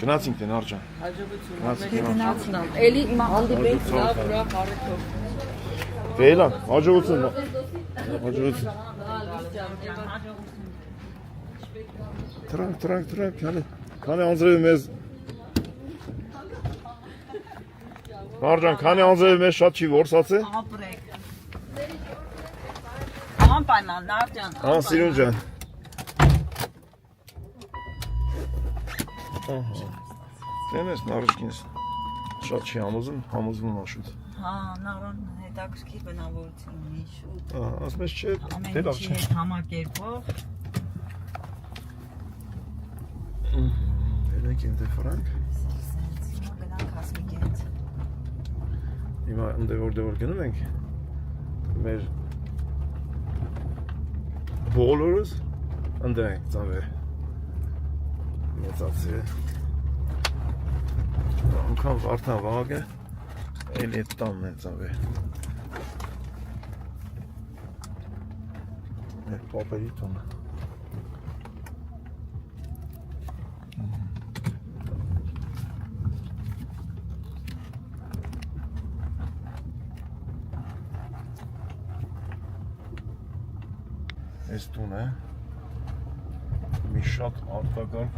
Գնացինք դեն արջան։ Գնացին ամ։ Էլի հիմա հանդիպենք լավ ուրախ առիթով։ Վեյլան, հաջողություն։ Հաջողություն։ Տրանք, քանի անձրևի մեզ Արջան, քանի անձրևի մեզ շատ չի որսացե։ Ապրեք։ Անպայման, Նարդյան։ Սիրուն ջան։ Դենես նարժկինս շատ չի համոզվում աշուտ։ Հա, նարան հետաքրքիր բնավորություն ունի շուտ։ Ասմես չէ, դե լավ չէ։ Ամեն համակերպող։ Ելենք ինտե ֆրանկ։ Հիմա գնանք հասմիկ հետ։ Հիմա ընդ որ գնում ենք մեր բոլորս ընդ ենք ծավեր մեծացի անգամ վարդան վաղ է էլի էտ տանն է ծավեր մեր պապերի տոնը Այս տուն է, մի շատ արտակարգ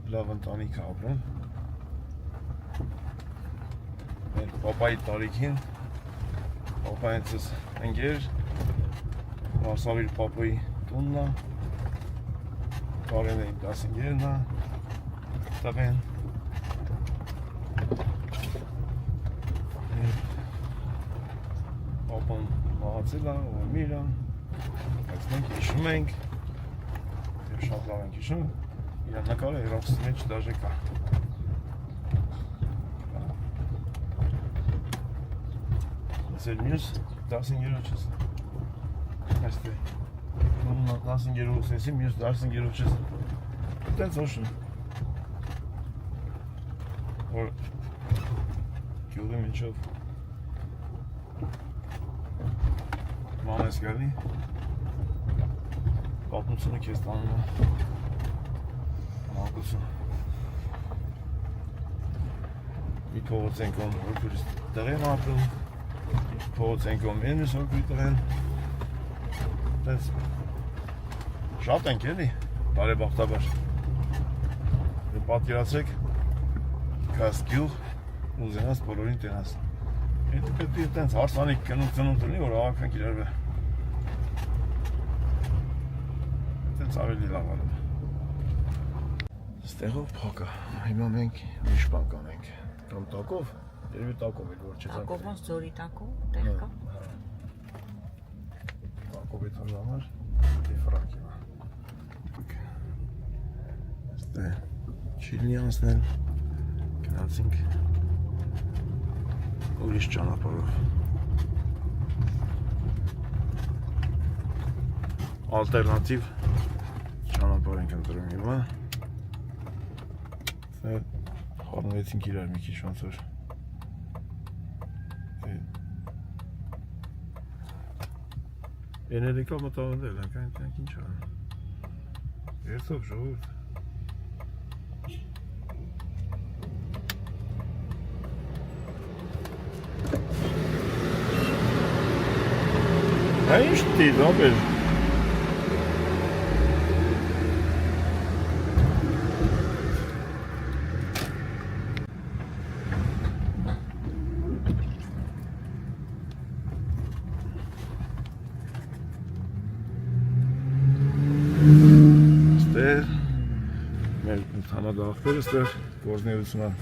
լավ ընտանիք է ապրում մեր պապայի տարիքին պապայինցս ընգեր Մարսավիր պապայի տունն է կարեն էին 15-երն է տղեն պապան մահացել է, ողմիր է Բայց մենք հիշում ենք, և շատ լավ ենք հիշում, իրան նկարը հերոսի մեջ դաժե կա։ Ես էլ մյուս 15-երոջս, այստե, 15-երոջս եսի, մյուս 15-երոջս, տենց ոշն, որ գյուղի մեջով ման ես գալի, պատմությունը քեզ տանում է մանկություն մի փողոց ենք ում որքուրից տղեն ապրում փողոց ենք ում ենս որքուրի տղեն տենց շատ ենք էլի բարեբախտաբար պատկերացրեք կաս գյուղ ուզենաս բոլորին տենաս Եթե պետք է տենց հարսանիք կնունց ունի, որ աղաքանք իրար վե Տենց ավելի լավ անում Ստեղով փակ է, հիմա մենք ուրիշ բան կանենք Կամ տակով, երևի տակով էլ որ չեզանք Տակով ոնց ձորի տակով, տեղ կա Տակով է թոն համար, դե ֆրանք հիմա Ստե չիլնի անցնել, գնացինք ուրիշ ճանապարհով Ալտերնատիվ ճանապարհ ենք ընտրում հիմա խառնվեցինք իրար մի քիչ ոնց որ Էներիկա մտավանդել ենք այնտեղ ինչ ա Երթով ժողովուրդ Ինչ դի դաբեր Մեր հանադաղթերը ստեղ գործնեություն է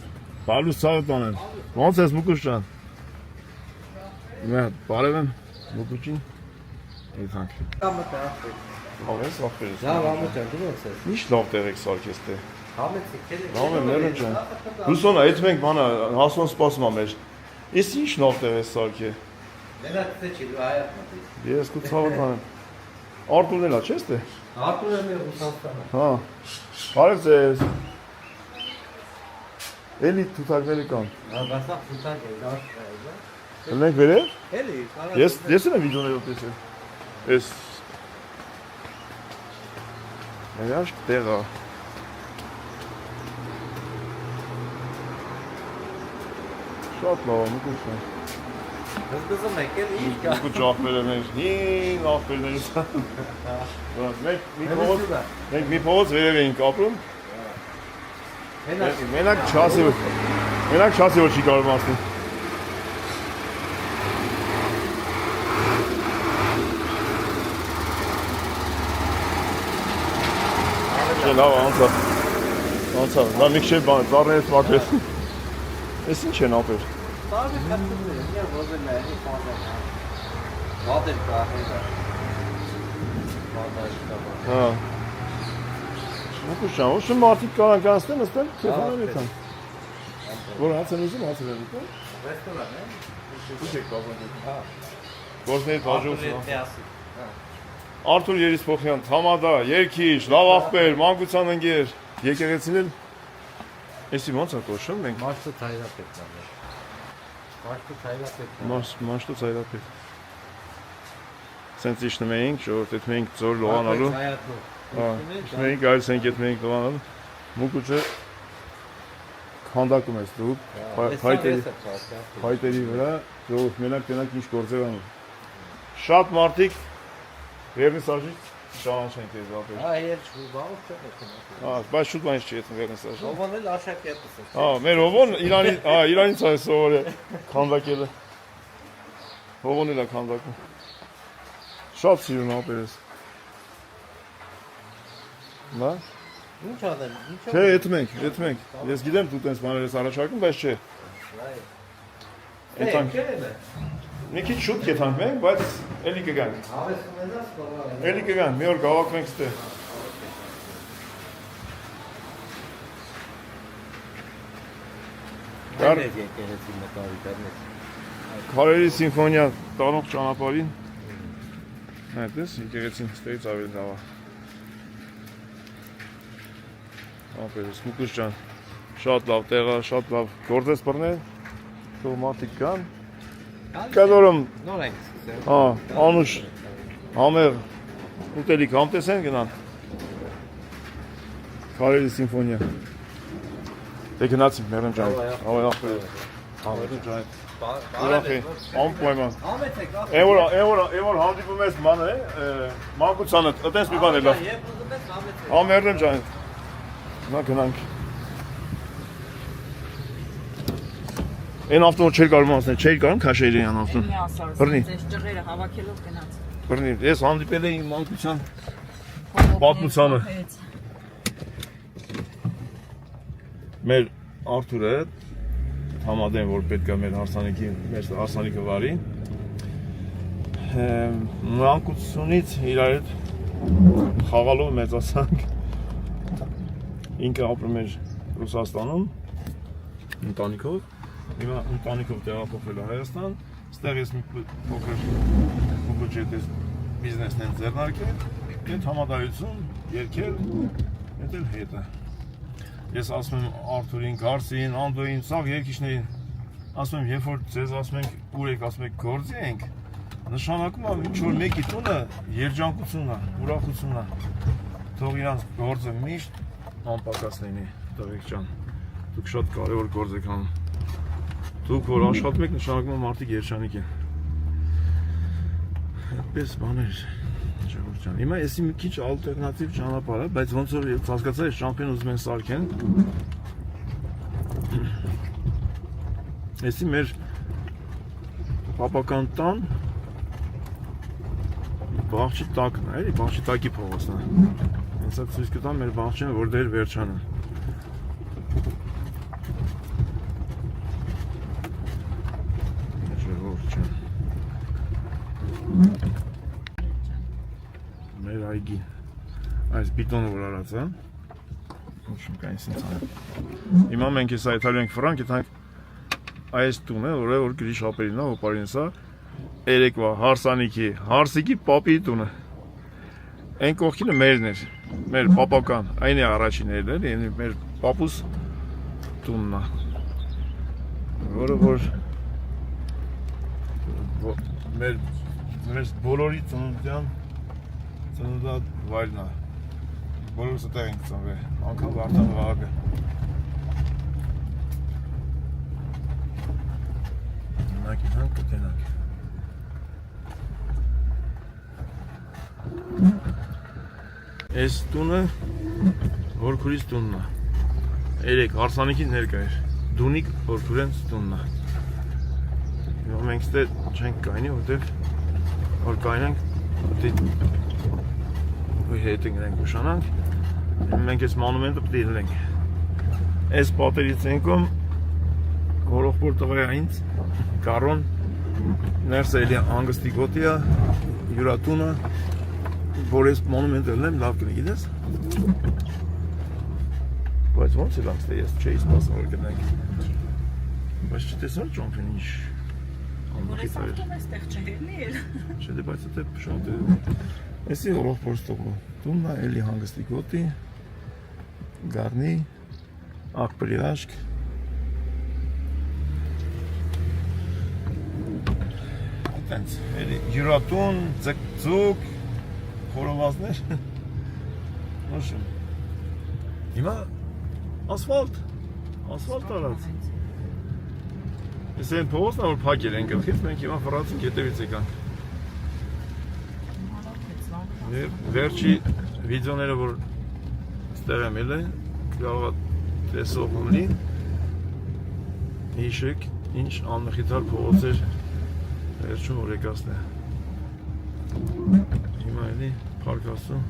Պալուս ծաղը տանեն Ոնց ես մուկուշ ճան Բարև եմ մուկուչին Եթանք Լավ ես լավ ես Լավ ամուտ են դու ոնց ես Ինչ լավ տեղ եք սարքես տեղ Համեցիք էլի Լավ եմ ներոն ջան Հուսոնա այդ մենք բանը հասուն սպասում ա մեր Ես ինչ լավ տեղ ես սարքե Դենա թե չի դու հայ Ես կու ծաղը տանեմ Արտուրն էլա չես տե Արտուրը մի Ռուսաստանը Հա Բարև ձեզ Էլի թութակները կան Բասա ֆուտակ է դաշտ է Ելնենք վերև Էլի Ես եմ վիդյոներով տեսել Ես Ներաշկ տեղ ա Շատ լավ, մուկուշան։ Հզգզում եք էլ ինչ կա։ Մուկու ջախվերը մեր, հին ախպերներից։ Մենք մի փողոց վերև էինք ապրում։ Մենակ չասի որ չի կարող մասնի։ Լավ, անցավ, նա մի քիչ բան, ծառերից մաքրեց։ Էս ինչ են ապեր։ Տարի կապտում է, ոզել է, ֆազան։ Վատեր կահերա։ Վատաշ կապա։ Հա։ Մուկուշան, ոշը մարդիկ կարան կանցնեն, ըստել քեֆանել եկան։ Որ հացեն ուզում, հացել են ուտում։ Ռեստորան է։ Ինչ եք կապան։ Հա։ Գործների բաժոց։ Տեասի։ Արթուր Երիսփոխյան, Թամադա, Երգիչ, լավ ախպեր, մանկության ընկեր, եկեղեցին էլ էսի ոնց է կոչվում մենք։ Մաշտու ցայրապետն է։ Մաշտու ցայրապետն է։ Մաշտու ցայրապետ։ Սենց իջնում էինք, ժողովուրդ այդ մենք ձոր լողանալու։ Հա, մենք գալիս ենք այդ մենք լողանալու։ Մուկուչը քանդակում ես դու փայտերի վրա, ժողովուրդ մենակ ինչ գործեր անում։ Շատ մարդիկ Վերնիսաժից ճանաչեն քեզ ապեր։ Հա, ես բաղուց չեմ։ Հա, բայց շուտ բան չի եթե վերնիսաժը։ Ովոն էլ աշակերտս է։ Հա, մեր ովոն Իրանից է սովորել քանդակելը։ Ովոն էլ է քանդակում։ Շատ սիրուն ապերես։ Նա։ Ինչ անեմ, ինչ։ Չէ, եթմենք։ Ես գիտեմ դու տես բաներ ես առաջարկում, բայց չէ։ Էտանք։ Մի քիչ շուտ կեթանք մենք, բայց էլի կգանք։ Հավես ունենաս բավարար։ Էլի կգանք, մի օր գավակվենք ստե։ Դեռ եկեղեցի մտարի դեռ։ Քարերի սիմֆոնիա տանող ճանապարհին։ Այդպես եկեղեցին ստեից ավելի լավ է։ Ապերես Մուկուշ ջան, շատ լավ տեղ է, շատ լավ գործես բռնել։ Թող մարդիկ կան։ Կadorում նոր ենք սկսել։ Հա, անուշ համեղ ուտելիք համտեսեն գնան։ Քարերի սիմֆոնիա։ Դե գնացինք մերն ջան։ Ավայ ախպեր։ Մերն ջան։ Ուրախ անպայման։ Համեցեք, Էվոր հանդիպում ես ման է, մանկությանը, այտենց մի բան է լավ։ Եվ ուզում ես համեցեք։ Հա մերն ջան։ Նա գնանք։ Այն ավտոն չէր կարող անցնել, չէր կարող քաշեիր այն ավտոն։ Բռնի։ Այս ջղերը հավաքելով գնաց։ Բռնի, ես հանդիպել էի մանկության պատմությանը։ Մեր Արթուրը համադեն որ պետք է մեր հարսանիքը վարի։ Մանկությունից իրար հետ խաղալով մեծացանք։ Ինքը ապրում էր Ռուսաստանում ընտանիքով։ Հիմա ընտանիքով տեղափոխվել է Հայաստան, ստեղ ես մի փոքր բյուջետ բիզնեսն են ձեռնարկել, այդ համադայություն, երկել, այդ էլ հետը։ Ես ասում եմ Արթուրին, Գարսին, Անդոյին, սաղ երկիչներին, ասում եմ, երբ որ ձեզ ասում ենք, ուր եք ասում եք գործի ենք, նշանակում է ինչ-որ մեկի տունը երջանկությունն է, ուրախությունն է, թող իրանց գործը միշտ անպակաս լինի, տղեկ ջան, դուք շատ կարևոր գործ եք անում, դուք որ աշխատում եք նշանակում է մարդիկ երջանիկ են, այդպես բաներ, ժողովուրդ ջան, հիմա եսի մի քիչ ալտերնատիվ ճանապարհ է, բայց ոնց որ հասկացա ես ճամփեն ուզում են սարքեն, եսի մեր պապական տան բաղջի տակն է, էլի բաղջի տակի փողոցն է, հենց այդ ցույց կտամ մեր բաղջին, որ դեր վերջանում։ Ժողովուրդ ջան։ Մեր այգի, այս բիտոնը որ արած է, ոչմ կանից ինձ ան։ Հիմա մենք ես այթալու ենք վրանք, եթանք այս տուն է, որ գրի շապերին է, հոպարին սա, երեկվա, հարսանիքի, հարսիկի պապի տունը։ Այն կողքինը մերն էր, մեր պապական, այն է առաջին էր, մեր պապուս տունն է, որը որ մեր բոլորի ծննդատ վայրն է, բոլորս այդտեղ ենք ծնվել, անգամ Վարդան Վահագը։ Գնանք կտենանք։ Այս տունը որ քուրից տունն է։ Երեք հարսանիքից ներկա էր։ Դունիկ որ քուրենց տունն է։ Հիմա մենք ստե չենք կայնի, որտեվ որ կայնենք ու հետ ընկնենք ուշանանք։ Մենք այս մանումենտը պետք է լինենք։ Այս պատերից ենքում հորոխբոր տղայա ինձ կարոն ներսը էլի անգստի գոտիա յուրատունը որ ես մանումենտը լինեմ լավ կնի գիտես բայց ոնց է լանք ստե ես չէի սպասում որ գնենք բայց չտեսար ճոնքն ինչ Որես ավտոն այստեղ չհերնի էլ չէ դե բայց դե շատ է էսի հորոխբոր ստողը տուննա էլի հանգստի գոտի գարնի ակպրի աշկ Այդենց, յուրատուն, ձգ, խորովազներ Նոշում Հիմա ասվալտ արած Ես են փողոցն որ փակել են գլխից, մենք հիմա ֆրացինք հետևից եկանք Վերջի վիդեոները որ ստեղ եմ էլ է կարող է տեսող ունի հիշեք ինչ անմխիթար փողոց էր վերջում որ եկածն է հիմա էլի պարկասում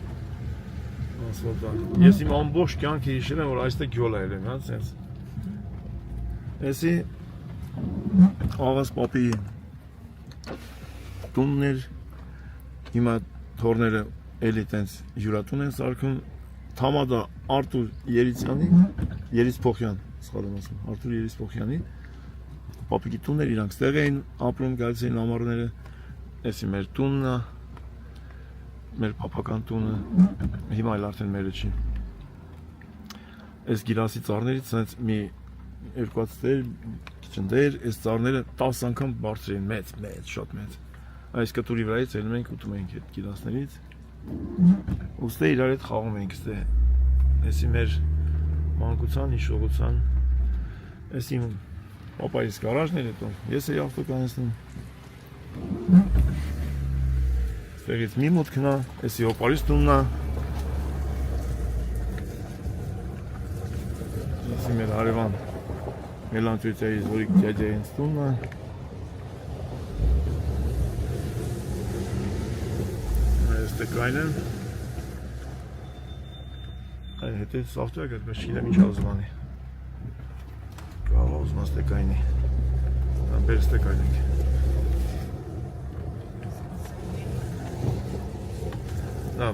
ասվալտան ես իմ ամբողջ կյանքը հիշել եմ որ այստեղ գյոլ է ելեմ սենց էսի աղաս պապի տունն էր հիմա թորները էլի տենց յուրատուն են սարքում Թամադա Արտուր Երիցփոխյան սխալ եմ ասում Արտուր Երիցփոխյանի Պապիկի տուններ իրանք ստեղ էին ապրում գալիս էին ամառները էսի մեր տունն է մեր պապական տունը հիմա էլ արդեն մերը չի այս գիրասի ծառներից սենց մի երկու ծեր քիչնդեր այս ծառները 10 անգամ բարձր էին մեծ շատ մեծ այս կտուրի վրայից ելնում ենք ուտում ենք այդ գիրասներից ու ստե իրար հետ խաղում ենք ստե էսի մեր մանկության հիշողության էսի Պապայիս գարաժն էր հետո, ես էի ավտո կանեցնում Ստեղից մի մուտքն է, էսի հոպարիս տունն է Էսի մեր հարևան Մելանտույցայի զորիկ դյադյա ինձ տունն է Այս տեկայն եմ Այն հետից ավտո է գտ, բայց չիլեմ ինչ ազվանի Կաղա ուզում աստեկայնի Բեր ստեկայն ենք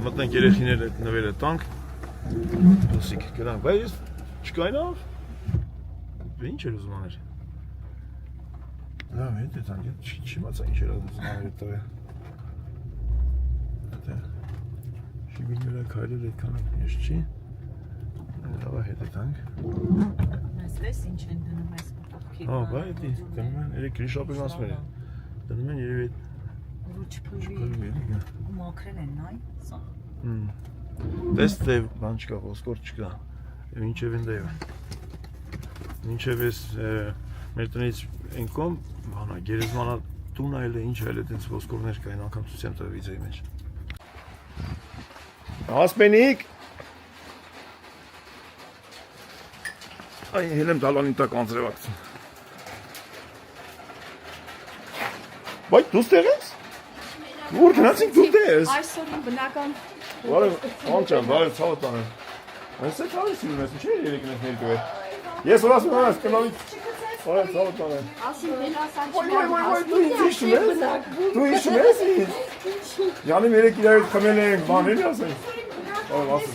Մտնենք երեխիներ այդ նվերը տանք Լուսիկ գրանք Բայց ես չկայնավ Ինչ էր ուզում աներ Լավ հետ է տանք Չիմացա ինչ էր ուզում աներ այդ տղե Շիգույնները քայլել այդքան ես չի Լավ հետ է տանք Ես ինչ են դնում այս պտուղքի բա էդի դնում են երեք գրիշապին ասմեր է Դնում են երևի Ու չփլվի մաքրել են նայ սա Տես թե բան չկա, ոսկոր չկա Մինչև են դայվ Մինչև ես մեր տնից ենքում Բանա գերեզմանա տուն այլ է ինչ այլ է տենց ոսկորներ կային անգամ ցույց եմ տվել վիդեոյի մեջ Հասպենիկ Ay helem dalanın tak anzere baksın. Vay tuz teres? Vur nasıl tuz teres? Ay sorun bınakan. Var amcam var salatan. Ben size çalışıyorum mesela şey yerine nerede? Yes orası mı orası kanal. Var salatan. Aslında bela sen Vay tu işmez. Tu işmez. Yani melek iler kameraya var ne diyorsun? Vay nasıl?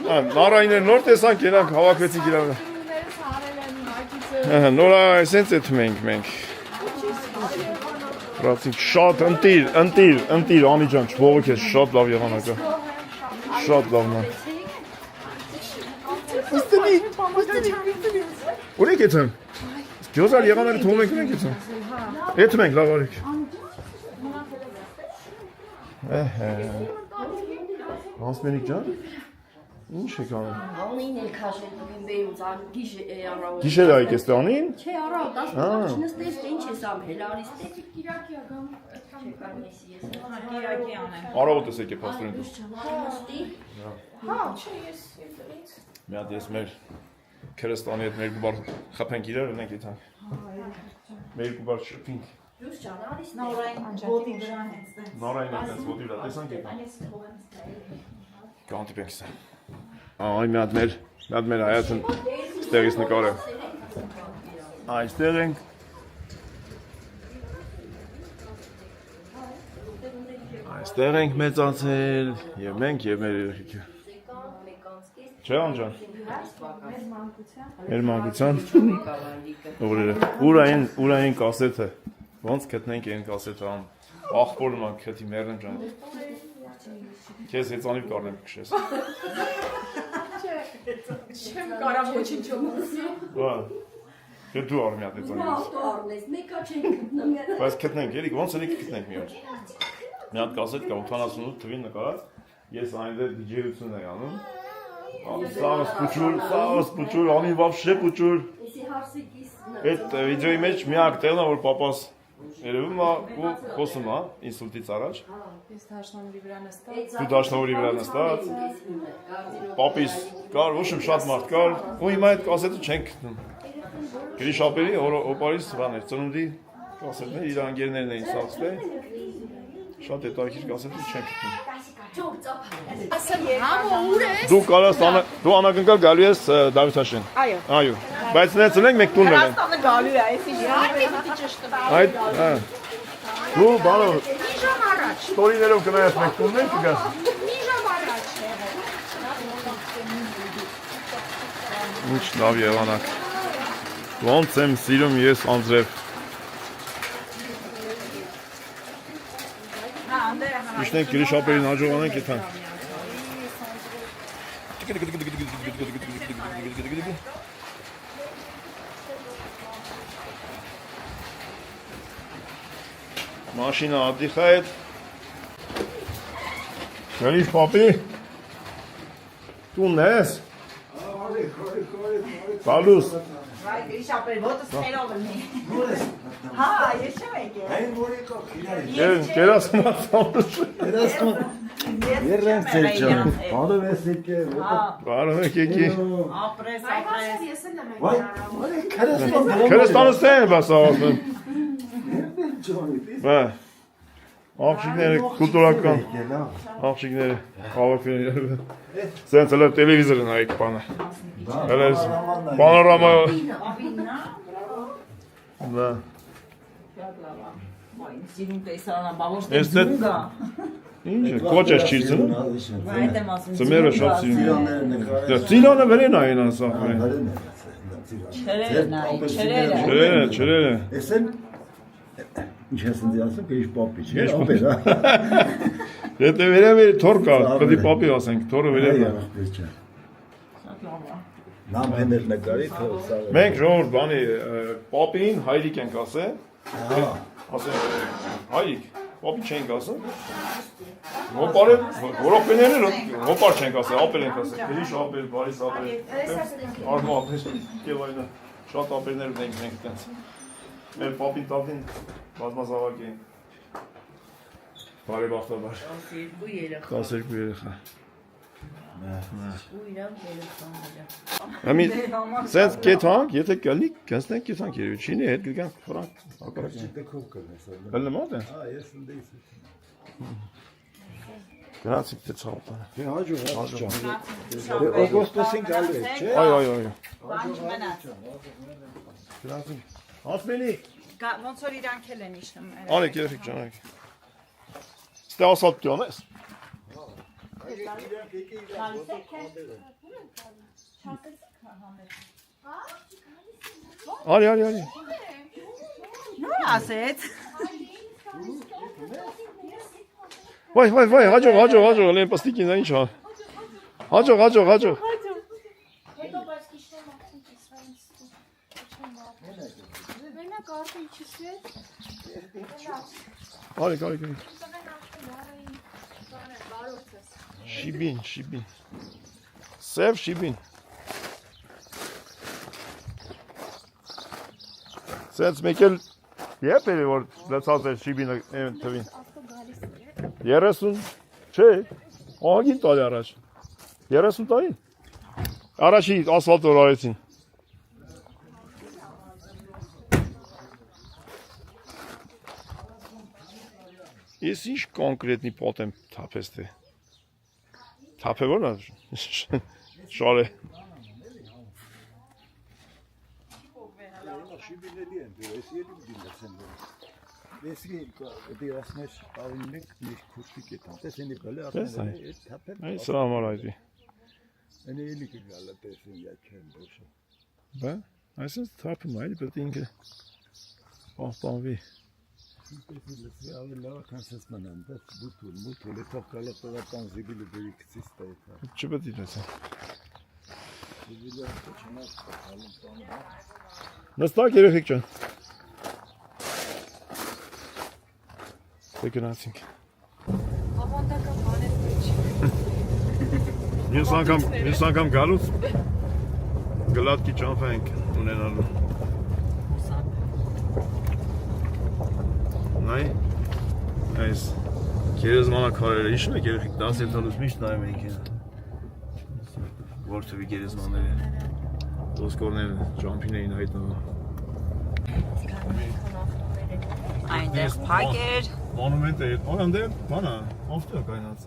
Նարայներ նոր տեսանք երանք հավաքվեցինք իրար Նոր այսենց է թմենք մենք Ռացինք շատ ընտիր անի ջան չբողոք ես շատ լավ եղանակը Շատ լավն է Ուր եք եթեմ Գյոզար եղանակը թողում ենք ունենք եթեմ Եթում ենք լավ արիք Հասմենիկ ջան Ինչ եք անում։ Անին էլ քաշել դուք բերում ցան գիշեր Գիշեր այք է ստանին։ Չէ, արա, 10 նստես, ինչ ես ամ, հելարիս տես։ Կիրակի ագամ Չեկանեսի ես։ Կիրակի անեմ։ Առավոտս եկե փաստորեն դու։ Նստի։ Հա, չէ, ես եկելից։ Մի հատ ես մեր քրստանի հետ մեր գուբար խփենք իրար ունենք այդան։ Մեր գուբար շփինք։ Դուս ջան, արիս։ Նորային ոտի վրա հենց տենց։ Նորային այդպես ոտի վրա տեսանք այդան։ Կանտիպենք սա։ Այ մի հատ մեր հայացն ստեղից նկարը։ Այստեղ ենք։ Այստեղ ենք մեծացել եւ մենք եւ մեր երեխեքը։ Չէ՞ անջան։ Մեր մանկության։ Ուրային կասեթը։ Ոնց գտնենք այն կասեթը ամ։ Աղբորը ման քեթի մեռնեմ ջան։ Քեզ հեծանիվ կառնեմ քշես։ Չեմ կարա ոչինչ ասի։ Բա։ Դե դու արմի հատ հեծանիվ։ Առնես, մեկա չենք գտնում։ Բայց գտնենք, էլի ոնց էլի գտնենք մի օր։ Մի հատ կասետ կա 88 թվին նկարած։ Ես այնտեղ DJ-ություն եմ անում։ Սաղս պուչուր, ամին վավշե պուչուր։ Այդ վիդեոյի մեջ միակ տեղն է, որ պապաս երևում է ու խոսում է ինսուլտից առաջ։ Ես դաշնամուրի վրա նստած։ Դու դաշնամուրի վրա նստած։ Պապիս կար, ոչմ շատ մարդ կար, ու հիմա այդ կասետը չենք գտնում։ Գրիշապերի օպարիս վան էր, ծնունդի կասետներ, իր անգերներն էին սաղցել։ Շատ հետաքրքիր կասետը չենք գտնում։ Դու կարաս դու անակնկալ գալու ես Դավիթաշեն։ Այո։ Բայց նենց ունենք մեկ տունն ենք։ Հրաստանը գալու է, այսի Այդ դու բանո մի ժամ առաջ։ ստորիներով գնայես մեկ տունն ենք կգաս։ Մի ժամ առաջ։ Ինչ լավ եղանակ։ Ոնց եմ սիրում ես անձրև։ Միշտ ենք գրիշապերին հաջողանենք եթան։ Մաշինը ադիխ է հետ։ Գրիշ պապի։ Տունն ես։ Բալուս։ Գրիշապեր, ոտս խերով լինի։ Հա, ես չեմ եկել։ Այն որի կա Կերասմած ամուս։ Երեն ծերջան, բարով ես եկել։ Բարով եք եկի։ Ապրես։ Ես էլ եմ Վայ, արի քրստան։ Քրստանս են բաս ավազում։ Բա։ Աղջիկները կուլտուրական աղջիկները հավաքները սենց էլ տելևիզորը նայեք բանը հենց պանորամա դա Սիրուն տեսարան, բա ոչ թե Ես դե- զունգա։ ինչ է կոչ ես չիրցնում Այդ եմ ասում։ ծմերը շատ սիրում դա ծիրանը վերեն այն ասա չրերը Էսեն ինչ ես ինձ ասում, կեիշ պապի, չէ՞, ապեր, հա։ Եթե վերև է թոր կա, պետք է պապի ասենք, թորը վերև է Նամ հեներ նկարի, թող Մենք ժողովուրդ բանի պապին հայրիկ ենք ասել ասենք հայրիկ, պապի չենք ասել հոպարը, որոպեները հոպար չենք ասել, ապել ենք ասել գրիշ ապել, բարիս ապել արմո ապել և այնը շատ ապելներ ունենք մենք տենց մեր պապին տատին բազմազավակ էին բարեբախտաբար 12 երեխա Ամի սենց կեթանք, եթե կլնի, կնցնենք կեթանք երևի, չինի հետ գլգանք խրանք տեքով կնես։ Հլնմատ է? Հա, ես ընդեից։ Գնացիք թե ծաղպանը Դե հաջող, օգոստոսին գալու եք, չէ։ Այո Բան չմնաց։ Գնացիք Ասմենի Ոնց որ իրանք էլ են իշնում։ Անեք երեխիք ճանակ Ստե ասատ դյոն ես Արի Նոր ասեց։ Վայ, հաջող, լեն պստիկին դա ինչ հա Հաջող Հետո բայց գիշերն ակցին կիսվայինց Մենակ արդեն չսվեց Արի Շիբին Սև շիբին։ Սենց մեկ էլ երբ էր որ լցած էր շիբինը թվին։ 30 չէ, ահագին տարի առաջ։ 30 տարի։ Առաջի ասֆալտ որ արեցին։ Ես ինչ կոնկրետնի պոտ եմ թափես թե։ Թափե որ նա շարե։ Շիբիների են դու, ես ելի դիմացեն որ։ Եսի դիասներ ավինեք մի քուշիկ է տան։ Տեսնի գալը ասեն է թափել։ Այ սա համար այդի։ Այնի ելի գալը տեսին յաչեն դոշը։ Բա, այսինքն թափում այլ պետք է ինքը պահպանվի։ Տեսնի լսի ավելի լավ կանցած մնան, դա բութուլ, է թողկալը տղական զիբիլը դերի կցից տայթա։ Չպետք է լսի։ Զիբիլը չնաս տալում տանը։ Նստակ երեխեք ջան։ Գնացինք։ Ավանդական բաներ չի։ Մյուս անգամ գալուց գլատկի ճամփա ենք ունենալու։ Նայ, այս գերեզմանակարերը հիշում եք երեխեք 17 տարուց միշտ նայում ենք են։ Որթովի գերեզմանները, ոսկորները, ճամփին էին հայտնվում։ Այնտեղ փակ էր։ Մոնումենտ է, օրանդե բանա, ավտո կայնած։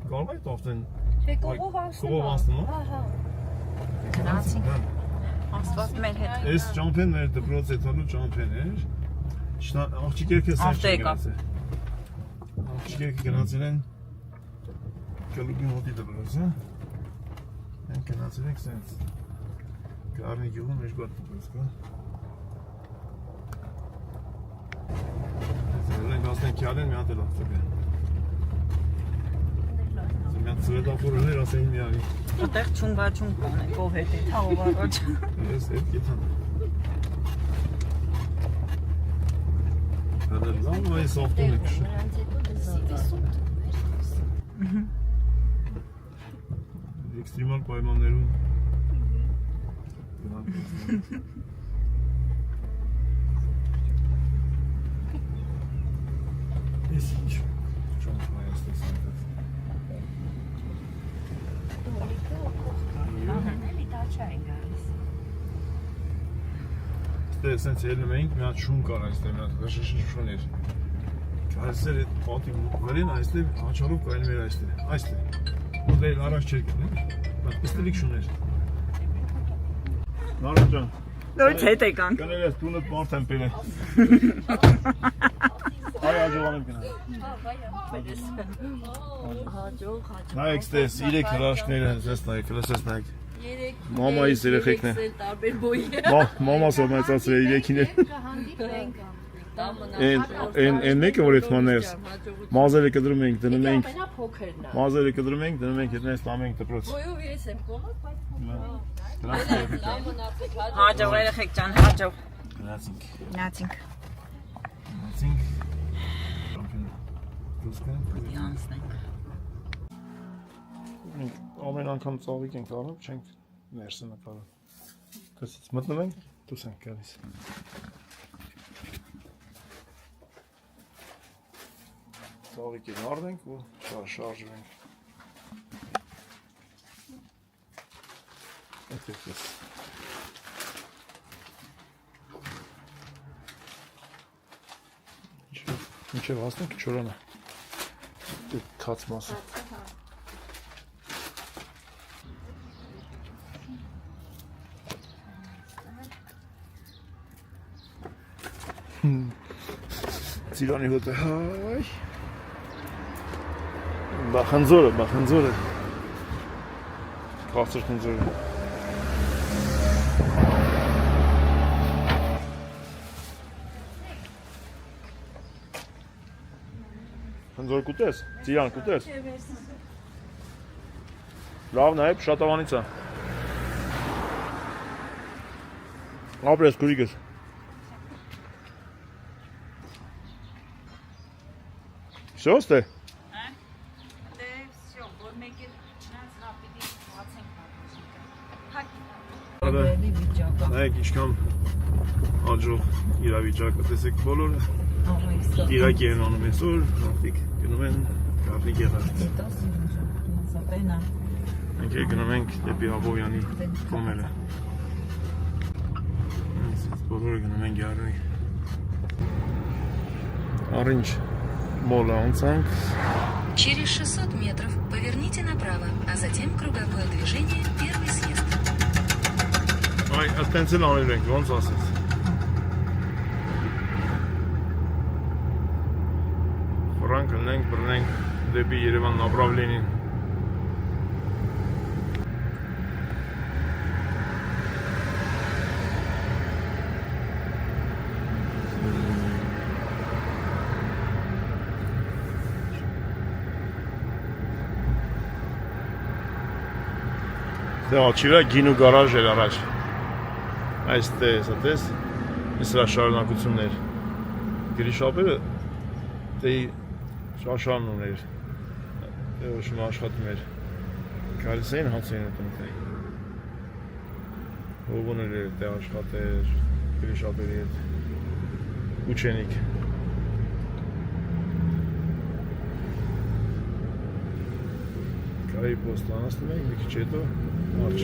Կարող է ավտեն։ Չէ, կողով անցնում։ Ահա։ Գնացինք։ Աստված մեր հետ։ Այս ճամփեն մեր դպրոց էթալու ճամփեն էր։ Աղջիկերքը սենց չգնացել։ Աղջիկերքը գնացել են կլուբի մոտի դպրոցը։ Մենք գնացել ենք սենց։ Գարնի գյուղում մեր գոտ դպրոց կա։ Զերենք ասեն քյալեն մի հատ էլ աղջիկ է։ Զերենք սվետաֆորներ ասեն մի արի։ Այդտեղ չունգա-չունգ կան, կով հետ է, թաղով առաջ։ Ես հետ կեթան։ Հədə լավ այս ավտոն է քշը։ Էքստրեմալ պայմաններում։ Ես ինչ ճամփա ես տեսանք։ Դե սենց ելնում էինք, մի հատ շուն կար այստեղ, մի հատ շուն էր։ Այսեր այդ պատի վրին այստեղ աչալով կայնում էր այստեղ։ Ու դե առաջ չէր գնում, այստեղ շուն էր։ Նարոն ջան։ Նորից հետ եկանք։ Կնել ես տունդ մարդ եմ պել է։ Այ աջողան եմ Հաջող։ նայեք ստես, 3 հրաշքներ են, զես նայեք, լսես նայեք։ 3 Մամայիս երեխեքն են։ Տարբեր բոյի։ Մամաս ով մեծացրել է 3-ին է։ Կհանդիպենք։ Այն մեկը որ այդ մաներս մազերը կդրում ենք, դնում ենք։ Ամենա փոքրն է։ Մազերը կդրում ենք, դնում ենք հետնես տամ ենք դպրոց։ Բոյով ես եմ կողած, բայց Դրանց երեխեք։ լավ մնացեք, Հաջող երեխեք ջան, հաջող։ Գնացինք։ Գնացինք։ Գնացինք։ Շամպիոն։ Դուսկան։ Անցնենք։ Ամեն անգամ ծաղիկ ենք անում, չենք ներսը նկարում։ Կսից մտնում ենք, դուս ենք գալիս։ Ծաղիկին արդենք ու շարժվենք։ Այդպես ես։ Ինչև հասնենք չորանա։ Թաց մասը։ Ծիրանի հոտ է, հայ։ Բախնձորը։ Կաղցր խնձորը։ Խնձոր կուտես, ծիրան կուտես։ Լավ նայებ, շատավանից է։ Ապրես կուրիկս։ Всё, сте? Դե, всё, որ մեկ էլ չնայած նա պիտի Ավելի վիճակը։ Նայեք ինչքան աջող իրավիճակը, տեսեք բոլորը իրակի են անում այսօր, մարդիկ գնում են կապի գեղարդ։ Մենք գնում ենք դեպի Աբովյանի կոմերը։ Բոլորը գնում են գարնի։ Orange Мола անցանք։ Через 600 метров поверните направо, а затем круговое движение «Первый съезд». Այ, այդտենց էլ անել ենք, ոնց ասես։ Ֆրանկ ընենք, բռնենք դեպի Երևան направленին։ Դե աչիվա գինու գարաժ էր առաջ։ Այստեղ, ասես, այս շարունակություններ։ Գրիշապերը դե շաշան ուներ։ Դե ոչ աշխատում էր։ Գալիս էին հաց էին ուտում թե։ Հողոներ էր դե աշխատեր գրիշապերի հետ։ Ուչենիկ։ Կարի պոստանացնում ենք մի քիչ հետո Արջ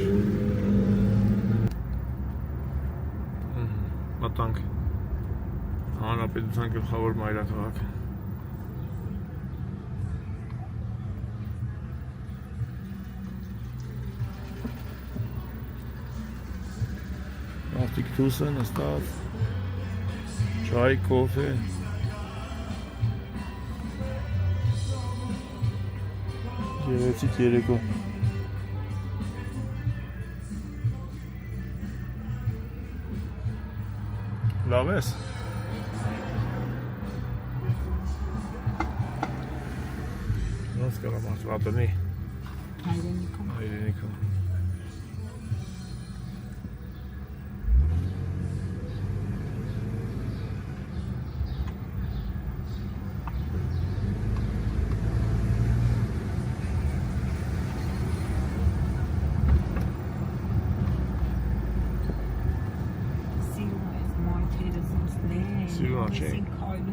մտանք Հանրապետության գլխավոր մայրաքաղաքը Մարդիկ դուրս են նստած Չայ, կոֆե Գեղեցիկ երեկո Լավ ես։ Ոնց կարա մարդ վատնի։ Հայրենիքում։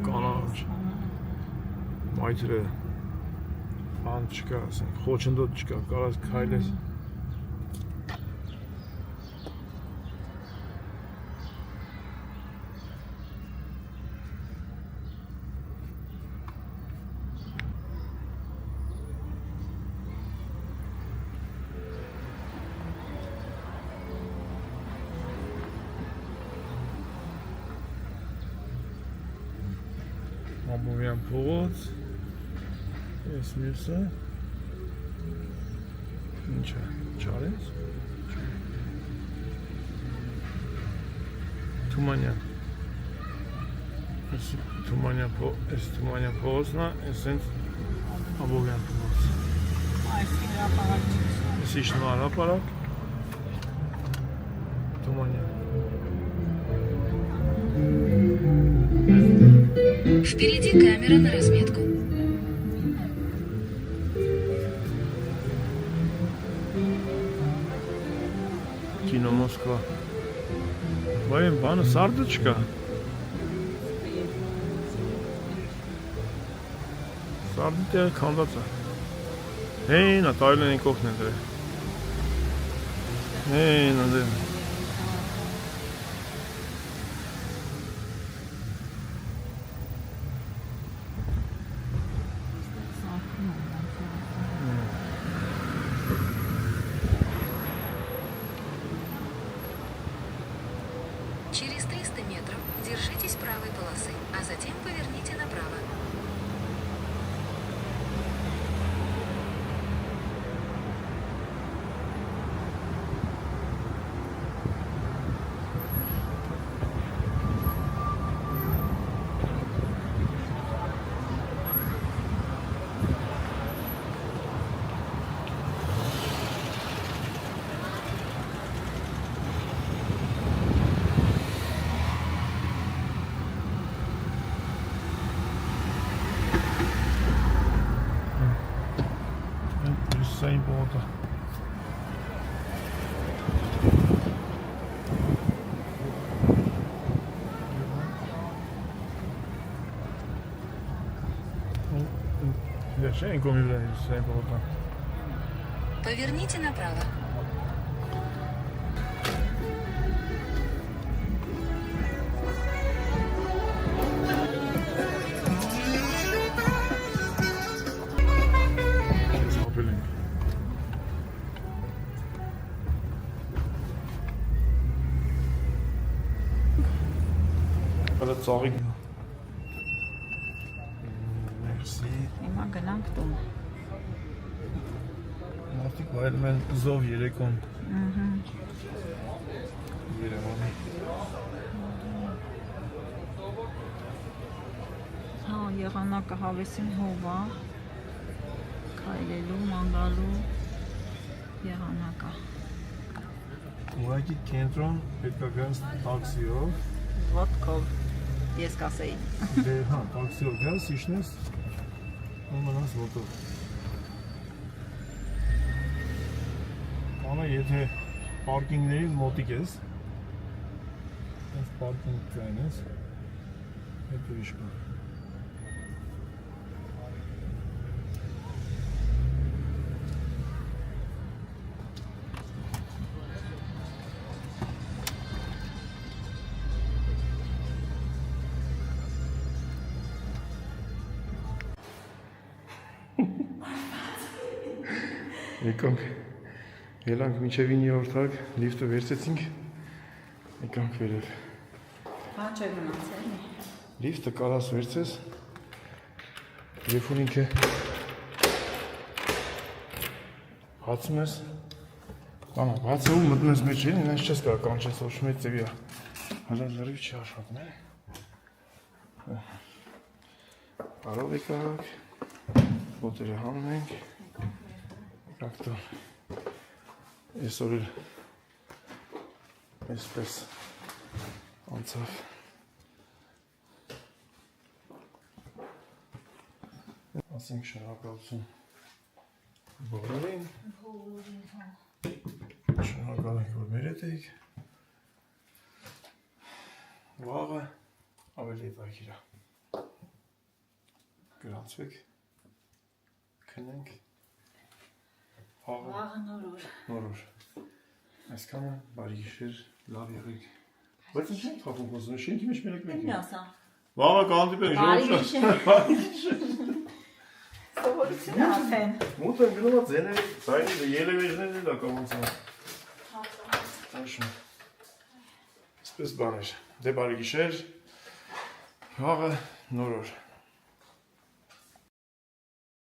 Կանաչ մայթրը բան չկա, ասենք, խոչընդոտ չկա, կարաս քայլես Աբովյան փողոց, ես մյուսը, ինչ է, չարես, Թումանյան, ես Թումանյան փողոցն է, ես ենք Աբովյան փողոց, ես իշնում հարապարակ, Թումանյան, Впереди камера на разметку. Кино Москва. Վայ, բանը սարդը չկա։ Սարդի տեղը քանդած է։ Հեյն, տայլեն են կողքն են դրել։ Հեյն, դեմ։ Через 300 метров держитесь правой полосы, а затем поверните направо. Շեն կոմիվլա սեն փողոքան։ Поверните направо. Ապել ենք։ Հələ ծաղիկ։ Մերսի։ Հիմա գնանք տուն։ Մարդիկ վայելում են զով երեկոն։ Երևանի։ Հա, եղանակը հավեսին հով է։ Քայլելու, ման գալու եղանակը։ Ուղղակի կենտրոն պետք է գանց տաքսիով։ Ոտքով ես կասեի։ Դե հա, տաքսիով գանց, իշնես ու մնաս ոտով։ Կանա եթե պարկինգների մոտիկ ես, այս պարկինգ կային ես, հետո իշ կա։ Եկանք մինչև 9-րդ հակ, լիֆտը վերցեցինք, եկանք վերև։ Հա չէ մնացել։ Լիֆտը կարաս վերցես, երբ ինքը հացում ես, բանակ, հացը ու մտնում ես մեջ են, ինձ չես կար կանչես, ոչ մեծ ծևի է, հազար զրիվ չի աշխատում է։ Բարով եկանք, բոտերը հանում ենք, եկանք տան, այսօր էլ այսպես անցավ։ Ասենք շնորհակալություն բոլորին։ Շնորհակալ ենք, որ մեր հետ եք։ Վաղը ավելի հետաքրքիր է։ Գրանցվեք, քնենք։ Վաղը նորոր։ Այսքանը բարի գիշեր, լավ եղեք։ Բայց ինչ ենք թափում խոսում, շենքի մեջ մենակ մենք ենք։ Վաղը կհանդիպենք, ժողովուրդ։ Սովորություն է արդեն։ Մութը գնում է ձեներ, սայնի ելևեջներն էլ ակամացան։ Տաշում։ Սպես բաներ, դե բարի գիշեր, վաղը նորոր։